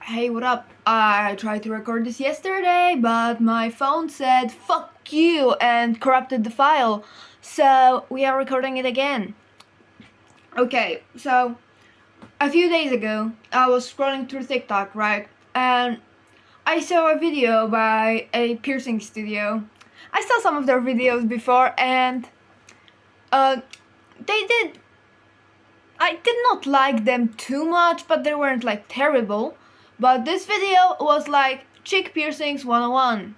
Hey, what up? I tried to record this yesterday, but my phone said fuck you and corrupted the file. So we are recording it again. Okay, so a few days ago, I was scrolling through TikTok, right? And I saw a video by a piercing studio. I saw some of their videos before, and uh, they did. I did not like them too much, but they weren't like terrible. But this video was like cheek piercings 101.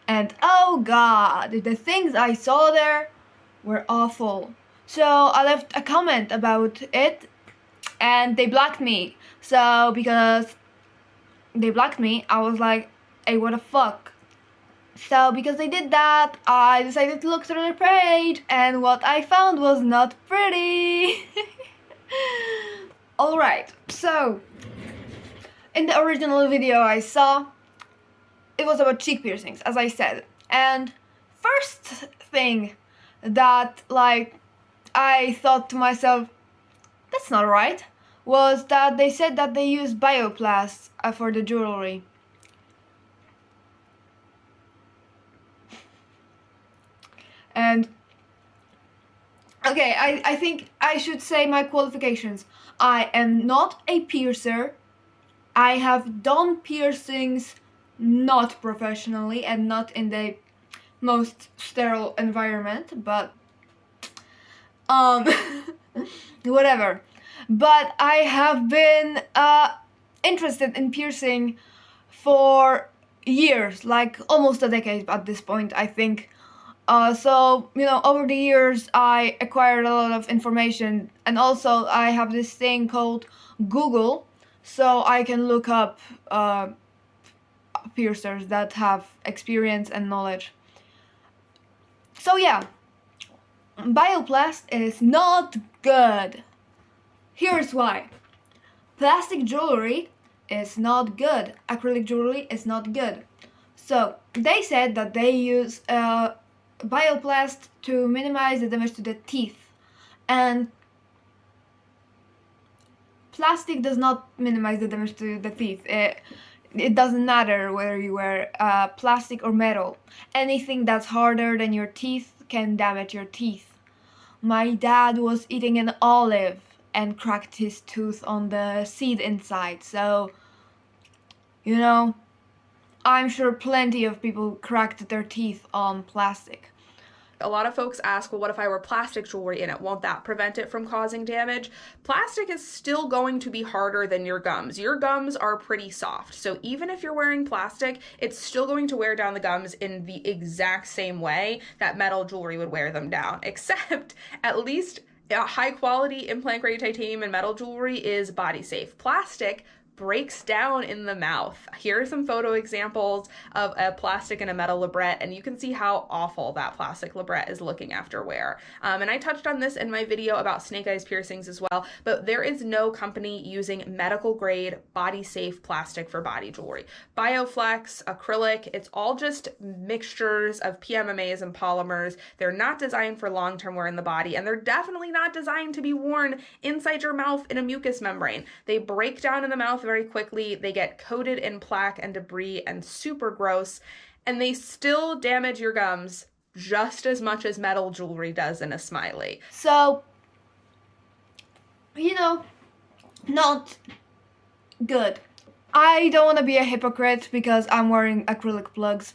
And oh god, the things I saw there were awful. So I left a comment about it and they blocked me. So because they blocked me, I was like, hey, what the fuck? So because they did that, I decided to look through their page and what I found was not pretty. Alright, so in the original video I saw, it was about cheek piercings, as I said. And first thing that I thought to myself, that's not right, was that they said that they use bioplast for the jewelry. And okay, I think I should say my qualifications. I am not a piercer. I have done piercings not professionally and not in the most sterile environment, but whatever. But I have been interested in piercing for years, like almost a decade at this point, I think. So, over the years I acquired a lot of information, and also I have this thing called Google, so I can look up piercers that have experience and knowledge. So yeah, bioplast is not good. Here's why. Plastic jewelry is not good. Acrylic jewelry is not good. So they said that they use bioplast to minimize the damage to the teeth, and plastic does not minimize the damage to the teeth. It doesn't matter whether you wear plastic or metal. Anything that's harder than your teeth can damage your teeth. My dad was eating an olive and cracked his tooth on the seed inside, so I'm sure plenty of people cracked their teeth on plastic. A lot of folks ask, well, what if I wear plastic jewelry in it? Won't that prevent it from causing damage? Plastic is still going to be harder than your gums. Your gums are pretty soft. So even if you're wearing plastic, it's still going to wear down the gums in the exact same way that metal jewelry would wear them down, except at least high quality implant grade titanium and metal jewelry is body safe. Plastic breaks down in the mouth. Here are some photo examples of a plastic and a metal labret, and you can see how awful that plastic labret is looking after wear. And I touched on this in my video about snake eyes piercings as well, but there is no company using medical grade body safe plastic for body jewelry. Bioflex, acrylic, it's all just mixtures of PMMAs and polymers. They're not designed for long-term wear in the body, and they're definitely not designed to be worn inside your mouth in a mucous membrane. They break down in the mouth very quickly, they get coated in plaque and debris and super gross, and they still damage your gums just as much as metal jewelry does in a smiley. So, not good. I don't want to be a hypocrite because I'm wearing acrylic plugs.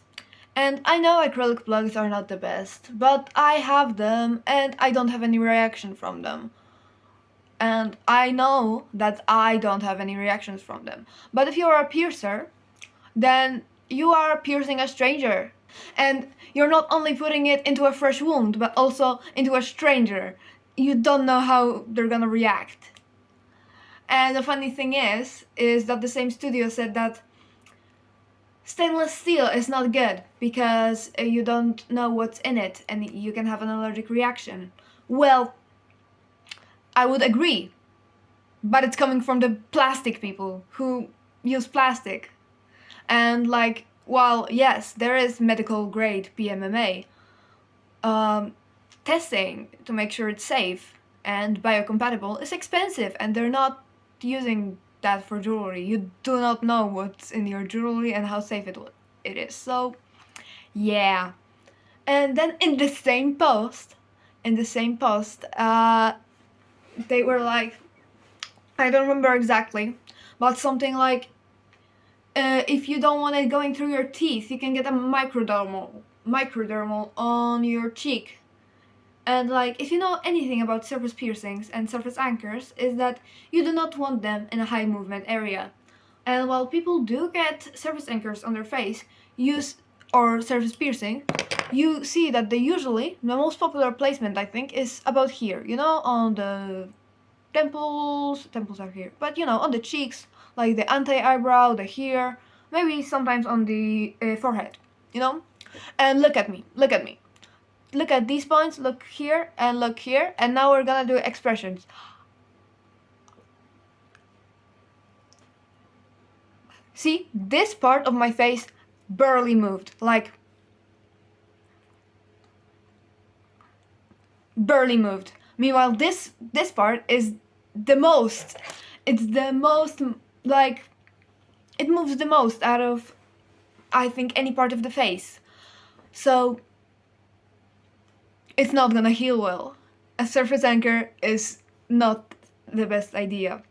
And I know acrylic plugs are not the best, but I have them and I don't have any reaction from them. And I know that I don't have any reactions from them. But if you're a piercer, then you are piercing a stranger. And you're not only putting it into a fresh wound, but also into a stranger. You don't know how they're gonna react. And the funny thing is that the same studio said that stainless steel is not good because you don't know what's in it and you can have an allergic reaction. Well, I would agree, but it's coming from the plastic people who use plastic. And while yes, there is medical grade PMMA, testing to make sure it's safe and biocompatible is expensive, and they're not using that for jewelry. You do not know what's in your jewelry and how safe it is. So, yeah. And then in the same post, they were like, I don't remember exactly, but something like, if you don't want it going through your teeth, you can get a microdermal on your cheek. And like, if you know anything about surface piercings and surface anchors, is that you do not want them in a high movement area. And while people do get surface anchors on their face, or surface piercing, you see that the most popular placement, I think, is about here, on the temples are here, but on the cheeks, like the anti-eyebrow, the here, maybe sometimes on the forehead, and look at me, look at these points, look here, and now we're gonna do expressions. See, this part of my face barely moved, like barely moved. Meanwhile, this part is the most. It's the most, like, it moves the most out of, I think, any part of the face. So, it's not gonna heal well. A surface anchor is not the best idea.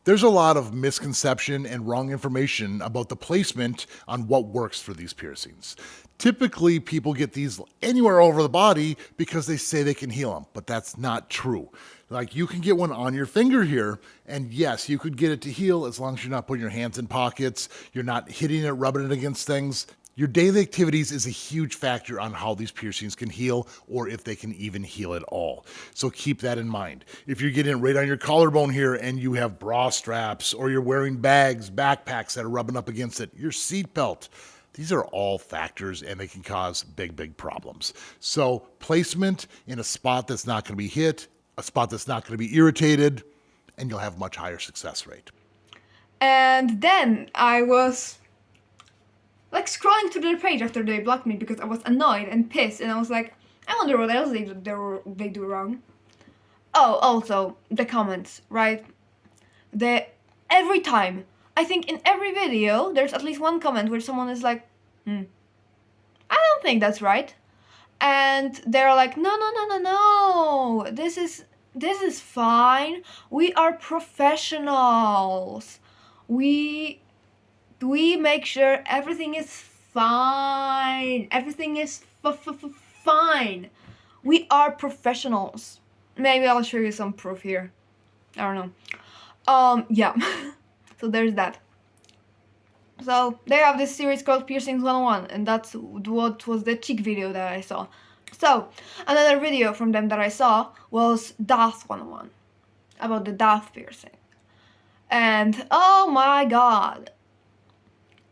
There's a lot of misconception and wrong information about the placement on what works for these piercings. Typically, people get these anywhere over the body because they say they can heal them, but that's not true. Like, you can get one on your finger here, and yes, you could get it to heal as long as you're not putting your hands in pockets, you're not hitting it, rubbing it against things. Your daily activities is a huge factor on how these piercings can heal, or if they can even heal at all. So keep that in mind. If you're getting it right on your collarbone here and you have bra straps, or you're wearing bags, backpacks that are rubbing up against it, your seatbelt, these are all factors and they can cause big problems. So placement in a spot that's not going to be hit, a spot that's not going to be irritated, and you'll have a much higher success rate. And then I was like scrolling through their page after they blocked me because I was annoyed and pissed, and I was like, I wonder what else they do wrong. Oh, also the comments, right? Every time, I think in every video there's at least one comment where someone is like, I don't think that's right, and they're like, no, this is fine. We are professionals. We make sure everything is fine. Everything is fine. We are professionals. Maybe I'll show you some proof here. I don't know. Yeah. So there's that. So they have this series called Piercings 101, and that's what was the cheek video that I saw. So another video from them that I saw was Dath 101, about the Dath piercing. And oh my god,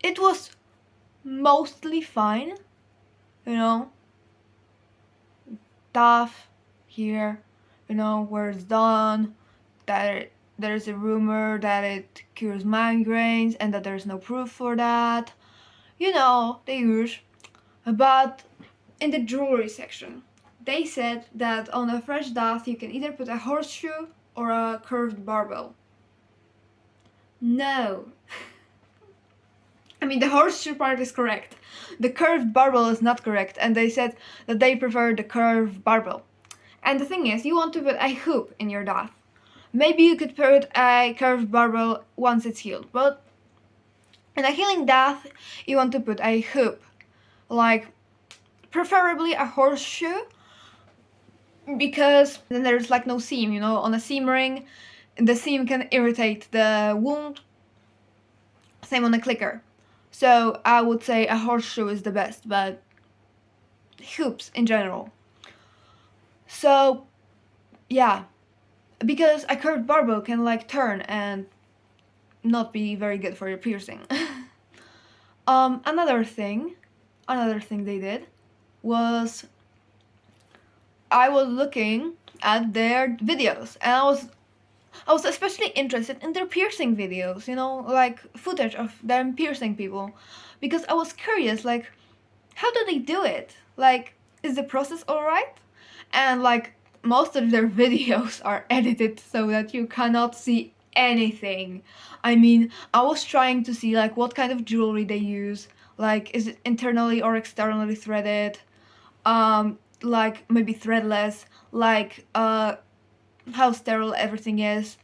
it was mostly fine, Dath here, where it's done, that there's a rumor that it cures migraines and that there's no proof for that, the usual. But in the jewelry section, they said that on a fresh Dath you can either put a horseshoe or a curved barbell. No. I mean, the horseshoe part is correct. The curved barbell is not correct, and they said that they prefer the curved barbell. And the thing is, you want to put a hoop in your Dath. Maybe you could put a curved barbell once it's healed, but in a healing Dath, you want to put a hoop. Like, preferably a horseshoe, because then there's like no seam, on a seam ring, the seam can irritate the wound. Same on a clicker. So I would say a horseshoe is the best, but hoops in general. So, yeah, because a curved barbell can like turn and not be very good for your piercing. Another thing they did was, I was looking at their videos, and I was especially interested in their piercing videos, like footage of them piercing people, because I was curious, like, how do they do it? Like, is the process alright? And like, most of their videos are edited so that you cannot see anything. I mean, I was trying to see like what kind of jewelry they use. Like, is it internally or externally threaded? Like maybe threadless. Like, how sterile everything is.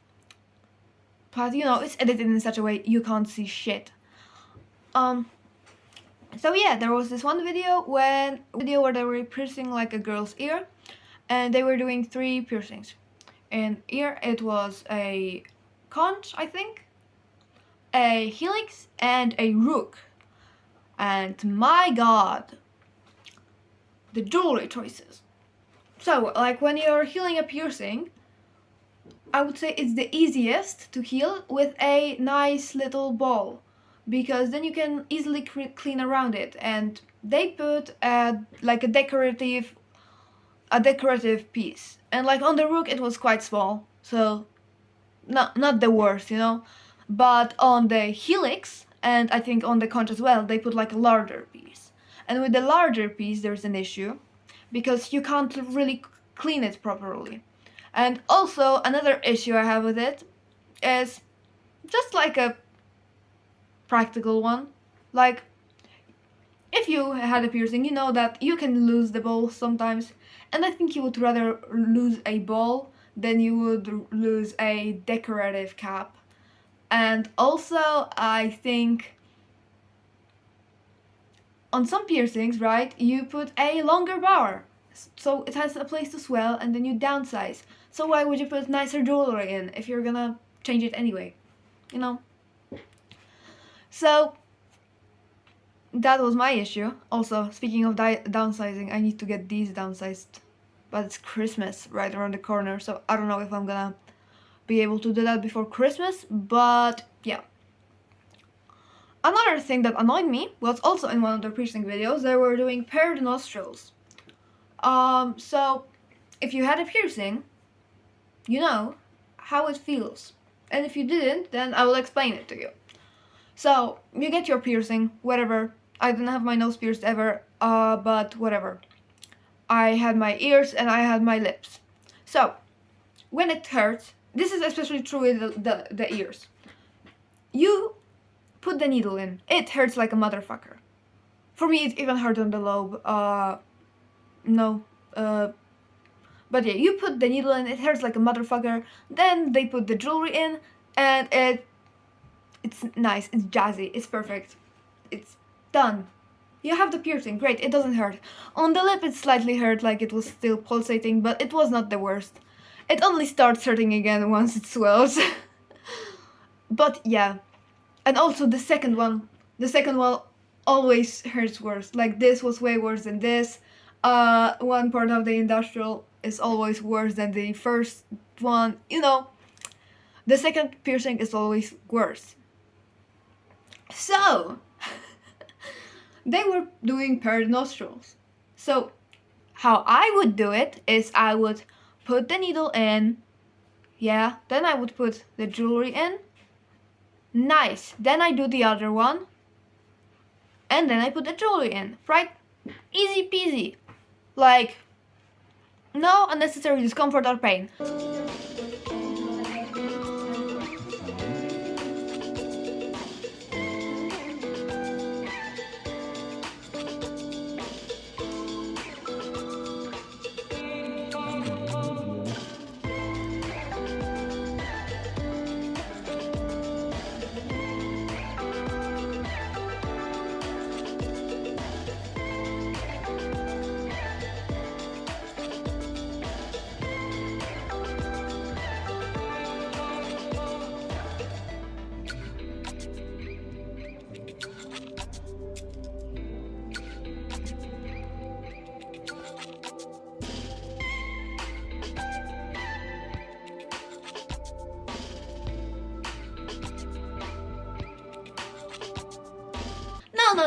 But you know, it's edited in such a way you can't see shit. So yeah, there was this one video where they were piercing like a girl's ear, and they were doing 3 piercings. In ear, it was a conch, I think, a helix, and a rook. And my god, the jewelry choices. So, like when you're healing a piercing, I would say it's the easiest to heal with a nice little ball, because then you can easily clean around it. And they put like a decorative piece, and like on the rook it was quite small, so not the worst, you know. But on the helix, and I think on the conch as well, they put like a larger piece. And with the larger piece there's an issue, because you can't really clean it properly. And also another issue I have with it is just like a practical one. Like, if you had a piercing, you know that you can lose the ball sometimes, and I think you would rather lose a ball than you would lose a decorative cap. And also, I think on some piercings, right, you put a longer bar, so it has a place to swell, and then you downsize. So why would you put nicer jewelry in if you're gonna change it anyway, you know? So that was my issue. Also, speaking of downsizing, I need to get these downsized, but it's Christmas right around the corner, so I don't know if I'm gonna be able to do that before Christmas, but yeah. Another thing that annoyed me was also in one of the piercing videos. They were doing paired nostrils. So if you had a piercing, you know how it feels, and if you didn't, then I will explain it to you. So you get your piercing, whatever. I didn't have my nose pierced ever, but whatever. I had my ears and I had my lips. So when it hurts, this is especially true with the ears. You put the needle in. It hurts like a motherfucker. For me, it even hurt on the lobe. But yeah, you put the needle in. It hurts like a motherfucker. Then they put the jewelry in, and it's nice. It's jazzy. It's perfect. It's done. You have the piercing. Great. It doesn't hurt. On the lip, it slightly hurt, like it was still pulsating, but it was not the worst. It only starts hurting again once it swells. But yeah. And also the second one always hurts worse. Like, this was way worse than this. One part of the industrial is always worse than the first one. You know, the second piercing is always worse. So they were doing paired nostrils. So how I would do it is I would put the needle in, yeah, then I would put the jewelry in, nice, then I do the other one, and then I put the jewelry in, right? Easy peasy. Like, no unnecessary discomfort or pain.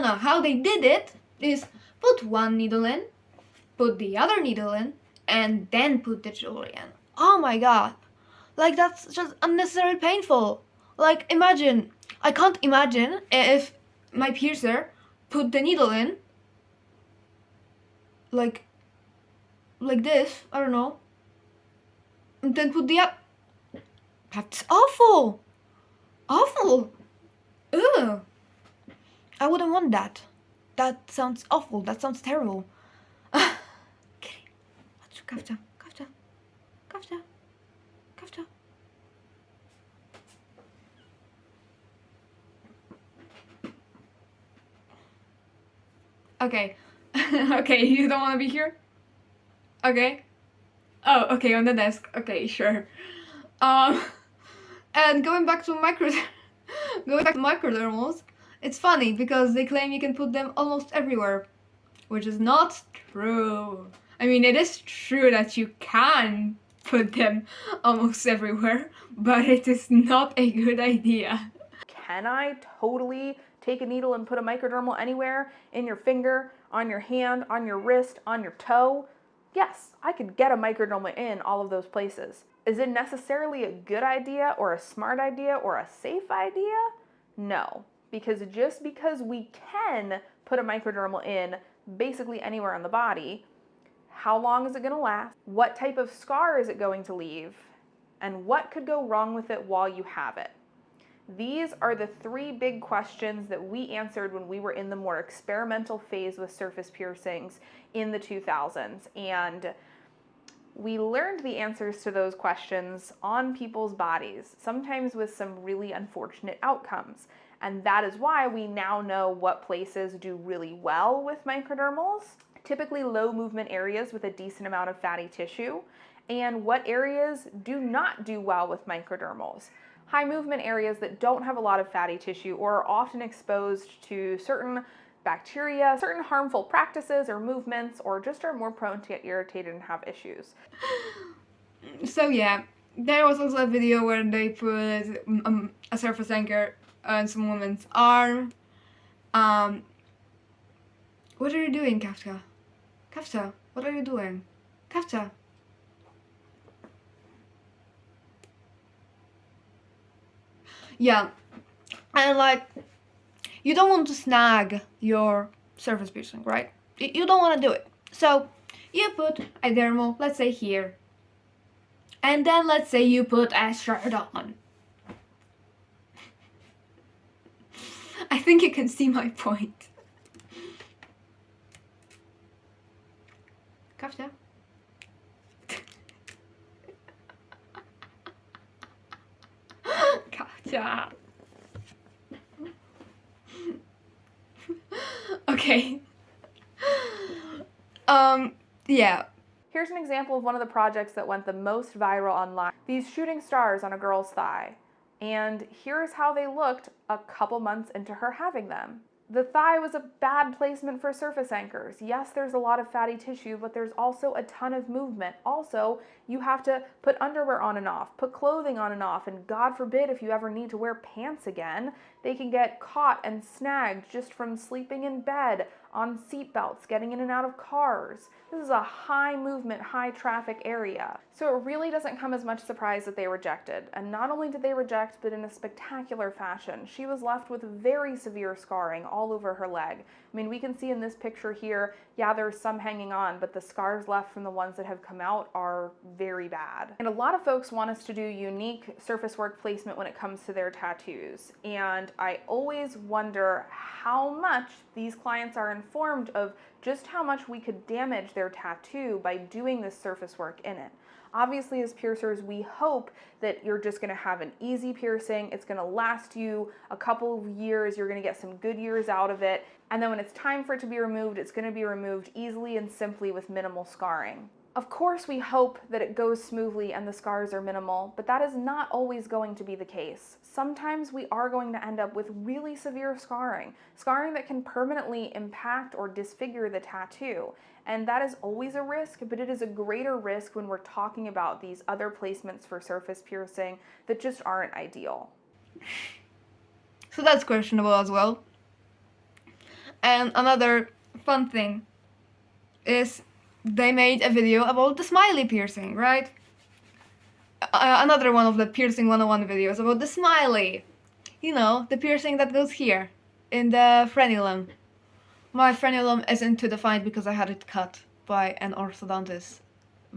No. How they did it is put one needle in, put the other needle in, and then put the jewelry in. Oh my god. Like, that's just unnecessarily painful. Like, imagine. I can't imagine if my piercer put the needle in. Like this. I don't know. And then put the That's awful. Awful. Ugh. I wouldn't want that. That sounds awful. That sounds terrible. Okay. Chodź, Kawcia, Kawcia, Kawcia, Kawcia. Okay. Okay, you don't want to be here? Okay. Oh, okay, on the desk. Okay, sure. And going back to microdermals, it's funny because they claim you can put them almost everywhere, which is not true. I mean, it is true that you can put them almost everywhere, but it is not a good idea. Can I totally take a needle and put a microdermal anywhere? In your finger, on your hand, on your wrist, on your toe? Yes, I could get a microdermal in all of those places. Is it necessarily a good idea or a smart idea or a safe idea? No, because just because we can put a microdermal in basically anywhere on the body, how long is it going to last? What type of scar is it going to leave? And what could go wrong with it while you have it? These are the three big questions that we answered when we were in the more experimental phase with surface piercings in the 2000s. And we learned the answers to those questions on people's bodies, sometimes with some really unfortunate outcomes. And that is why we now know what places do really well with microdermals, typically low movement areas with a decent amount of fatty tissue, and what areas do not do well with microdermals. High movement areas that don't have a lot of fatty tissue or are often exposed to certain bacteria, certain harmful practices or movements, or just are more prone to get irritated and have issues. So yeah, there was also a video where they put a surface anchor on some woman's arm. What are you doing, Kafka? Kafka, what are you doing? Kafka. Yeah, and like, you don't want to snag your surface piercing, right? You don't want to do it. So you put a dermal, let's say here, and then let's say you put a shirt on. I think you can see my point. Kafka? Kafka. Okay. Yeah. Here's an example of one of the projects that went the most viral online. These shooting stars on a girl's thigh. And here's how they looked a couple months into her having them. The thigh was a bad placement for surface anchors. Yes, there's a lot of fatty tissue, but there's also a ton of movement. Also, you have to put underwear on and off, put clothing on and off, and God forbid if you ever need to wear pants again, they can get caught and snagged just from sleeping in bed, on seat belts, getting in and out of cars. This is a high movement, high traffic area. So it really doesn't come as much surprise that they rejected. And not only did they reject, but in a spectacular fashion. She was left with very severe scarring all over her leg. I mean, we can see in this picture here, yeah, there's some hanging on, but the scars left from the ones that have come out are very bad. And a lot of folks want us to do unique surface work placement when it comes to their tattoos. And I always wonder how much these clients are informed of just how much we could damage their tattoo by doing this surface work in it. Obviously, as piercers, we hope that you're just gonna have an easy piercing. It's gonna last you a couple of years. You're gonna get some good years out of it. And then when it's time for it to be removed, it's gonna be removed easily and simply with minimal scarring. Of course, we hope that it goes smoothly and the scars are minimal, but that is not always going to be the case. Sometimes we are going to end up with really severe scarring that can permanently impact or disfigure the tattoo. And that is always a risk, but it is a greater risk when we're talking about these other placements for surface piercing that just aren't ideal. So that's questionable as well. And another fun thing is they made a video about the smiley piercing, right? Another one of the Piercing 101 videos about the smiley. You know, the piercing that goes here, in the frenulum. My frenulum isn't too defined because I had it cut by an orthodontist.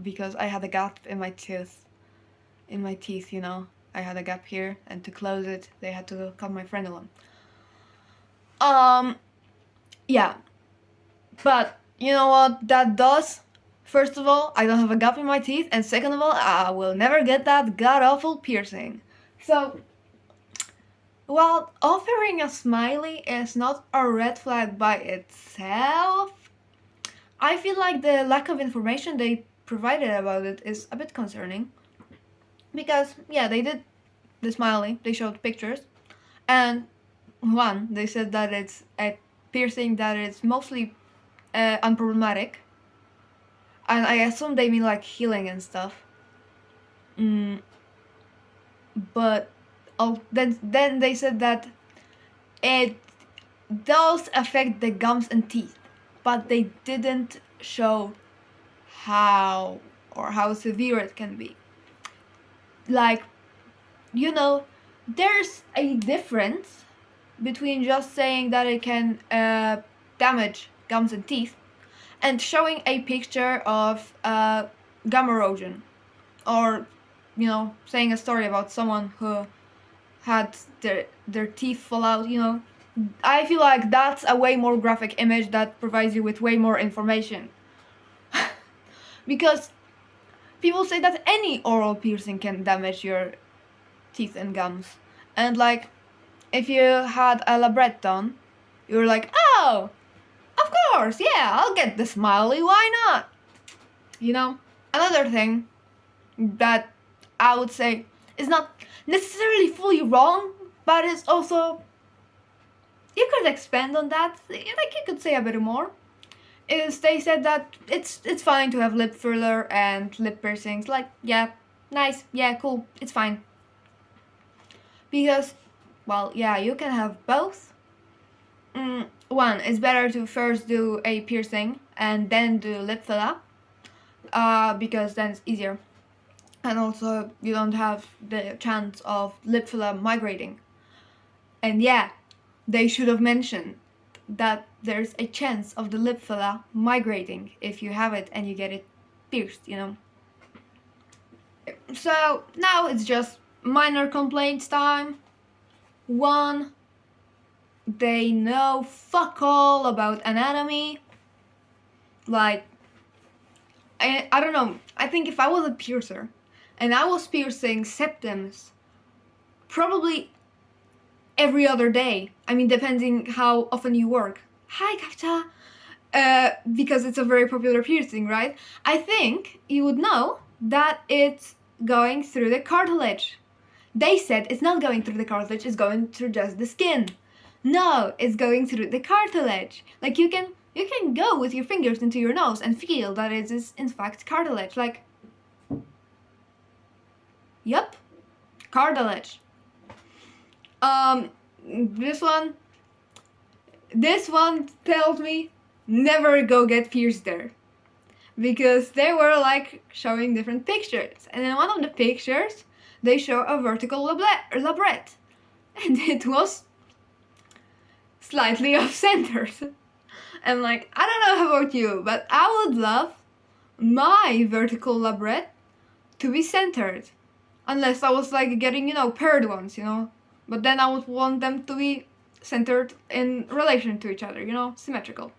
Because I had a gap in my tooth. In my teeth, you know. I had a gap here, and to close it, they had to cut my frenulum. Yeah. But you know what that does? First of all, I don't have a gap in my teeth, and second of all, I will never get that god-awful piercing. So, while offering a smiley is not a red flag by itself, I feel like the lack of information they provided about it is a bit concerning. Because, yeah, they did the smiley, they showed pictures, and one, they said that it's a piercing that is mostly unproblematic. And I assume they mean like healing and stuff. But then they said that it does affect the gums and teeth, but they didn't show how severe it can be. Like, you know, there's a difference between just saying that it can damage gums and teeth and showing a picture of gum erosion, or, you know, saying a story about someone who had their teeth fall out, you know. I feel like that's a way more graphic image that provides you with way more information. Because people say that any oral piercing can damage your teeth and gums. And like, if you had a labret done, you were like, oh, of course, yeah, I'll get the smiley, why not? You know, another thing that I would say is not necessarily fully wrong, but is also, you could expand on that, like you could say a bit more, is they said that it's fine to have lip filler and lip piercings. Like, yeah, nice, yeah, cool, it's fine. Because, well, yeah, you can have both. One, it's better to first do a piercing and then do lip filler, because then it's easier. And also, you don't have the chance of lip filler migrating. And yeah, they should have mentioned that there's a chance of the lip filler migrating if you have it and you get it pierced, you know. So now it's just minor complaints time. One, they know fuck all about anatomy. Like, I don't know, I think if I was a piercer and I was piercing septums probably every other day, I mean, depending how often you work. Hi, Kapta! Because it's a very popular piercing, right? I think you would know that it's going through the cartilage. They said it's not going through the cartilage, it's going through just the skin. No, it's going through the cartilage. Like, you can go with your fingers into your nose and feel that it is in fact cartilage. Like, yup, cartilage. This one tells me never go get pierced there, because they were like showing different pictures, and in one of the pictures they show a vertical labret, and it was slightly off-centered. And like, I don't know about you, but I would love my vertical labret to be centered, unless I was like getting, you know, paired ones, you know. But then I would want them to be centered in relation to each other, you know, symmetrical.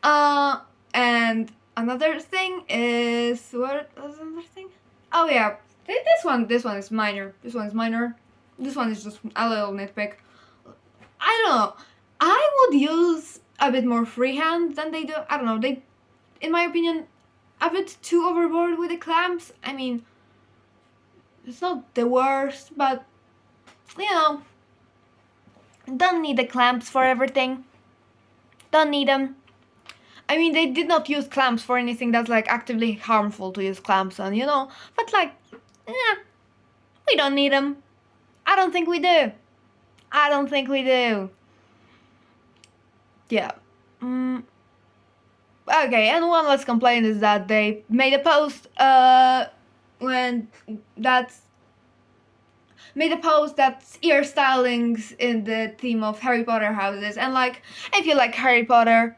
And another thing is, what was another thing? Oh yeah, this one is minor. This one is just a little nitpick. I don't know. I would use a bit more freehand than they do. I don't know. They, in my opinion, a bit too overboard with the clamps. I mean, it's not the worst, but, you know, don't need the clamps for everything. Don't need them. I mean, they did not use clamps for anything that's like actively harmful to use clamps on, you know. But like, we don't need them. I don't think we do. Yeah. Okay, and one last complaint is that they made a post that's ear stylings in the theme of Harry Potter houses, and like, if you like Harry Potter,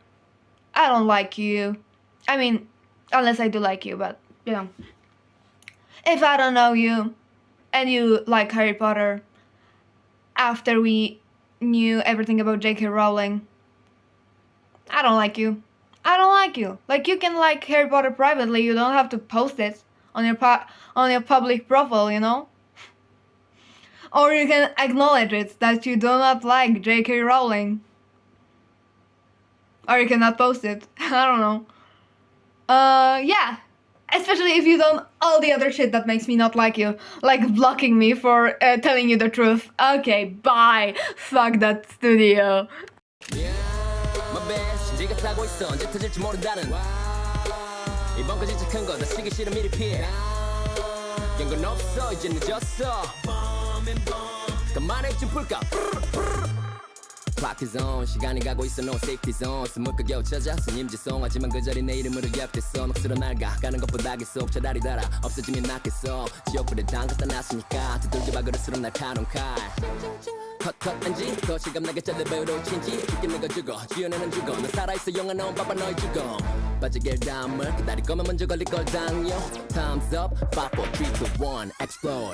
I don't like you. I mean, unless I do like you, but, you know, if I don't know you, and you like Harry Potter after we knew everything about J.K. Rowling. I don't like you. I don't like you. Like, you can like Harry Potter privately. You don't have to post it on your public profile, you know? Or you can acknowledge it that you do not like J.K. Rowling. Or you cannot post it. I don't know. Yeah. Especially if you don't all the other shit that makes me not like you. Like blocking me for telling you the truth. Okay, bye. Fuck that studio. 지가 타고 있어 언제 터질지 모른다는 이번 거 진짜 큰 거다 시기 싫어 미리 피해 연건 없어 이제 늦었어 그만해 좀 풀까 Clock is on 시간이 가고 있어 no safety zone 스물까 겨우 찾아 스님지송 하지만 그 자리 내 이름으로 기억됐어 녹슬어 낡아 가는 것보다 계속 차라리 달아 없어지면 낫겠어 지옥불에 담갔다 놨으니까 두들겨 박을수록 날카로운 칼 컷컷 안지 더 실감나게 잘려배우로 친지 죽기는 거 죽어 지연에는 죽어 너 살아있어 영화 넣은 봐봐 너의 죽어 빠지길 다음을 기다릴 거면 먼저 걸릴 걸 당요 Time's up 5, 4, 3, 2, 1 explode